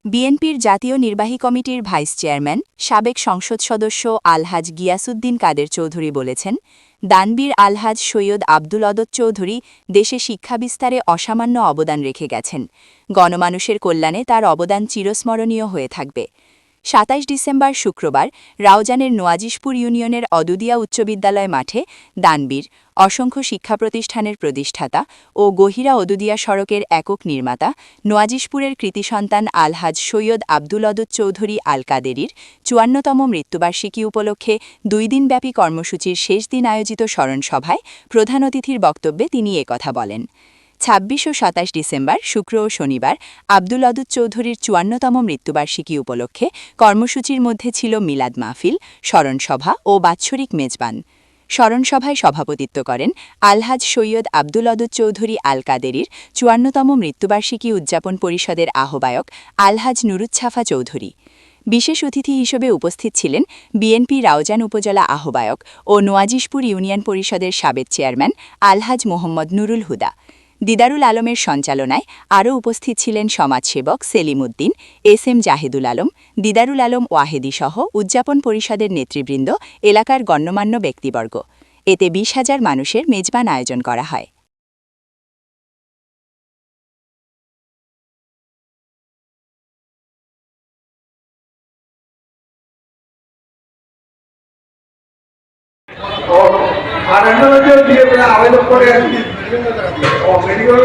বিএনপির জাতীয় নির্বাহী কমিটির ভাইস চেয়ারম্যান সাবেক সংসদ সদস্য আলহাজ গিয়াসউদ্দিন কাদের চৌধুরী বলেছেন, দানবীর আলহাজ সৈয়দ আব্দুল অদদ চৌধুরী দেশে শিক্ষা বিস্তারে অসামান্য অবদান রেখে গেছেন। গণমানুষের কল্যাণে তার অবদান চিরস্মরণীয় হয়ে থাকবে। ২৭ ডিসেম্বর শুক্রবার রাউজানের নোয়াজিশপুর ইউনিয়নের অদুদিয়া উচ্চ বিদ্যালয় মাঠে দানবীর, অসংখ্য শিক্ষা প্রতিষ্ঠানের প্রতিষ্ঠাতা ও গহিরা অদুদিয়া সড়কের একক নির্মাতা নোয়াজিশপুরের কৃতি সন্তান আলহাজ সৈয়দ আব্দুল অদদ চৌধুরী আল কাদেরীর ৫৪তম মৃত্যুবার্ষিকী উপলক্ষে ২ দিনব্যাপী কর্মসূচির শেষ দিন আয়োজিত স্মরণসভায় প্রধান অতিথির বক্তব্যে তিনি একথা বলেন। ২৬ ও ২৭ ডিসেম্বর শুক্র ও শনিবার আব্দুল অদদ চৌধুরীর ৫৪তম মৃত্যুবার্ষিকী উপলক্ষে কর্মসূচির মধ্যে ছিল মিলাদ মাহফিল, স্মরণসভা ও বাৎসরিক মেজবান। স্মরণসভায় সভাপতিত্ব করেন আলহাজ সৈয়দ আব্দুল অদদ চৌধুরী আল কাদেরীর ৫৪তম মৃত্যুবার্ষিকী উদযাপন পরিষদের আহ্বায়ক আলহাজ নুরুচ্ছাফা চৌধুরী। বিশেষ অতিথি হিসেবে উপস্থিত ছিলেন বিএনপি রাউজান উপজেলা আহ্বায়ক ও নোয়াজিশপুর ইউনিয়ন পরিষদের সাবেক চেয়ারম্যান আলহাজ মোহাম্মদ নুরুল হুদা। দিদারুল আলমের সঞ্চালনায় আরও উপস্থিত ছিলেন সমাজসেবক সেলিম উদ্দিন, এস জাহেদুল আলম, দিদারুল আলম ওয়াহেদি সহ উদযাপন পরিষদের নেতৃবৃন্দ, এলাকার গণ্যমান্য ব্যক্তিবর্গ। এতে ২০,০০০ মানুষের মেজবান আয়োজন করা হয়। আর আবেদন করে মেডিকেল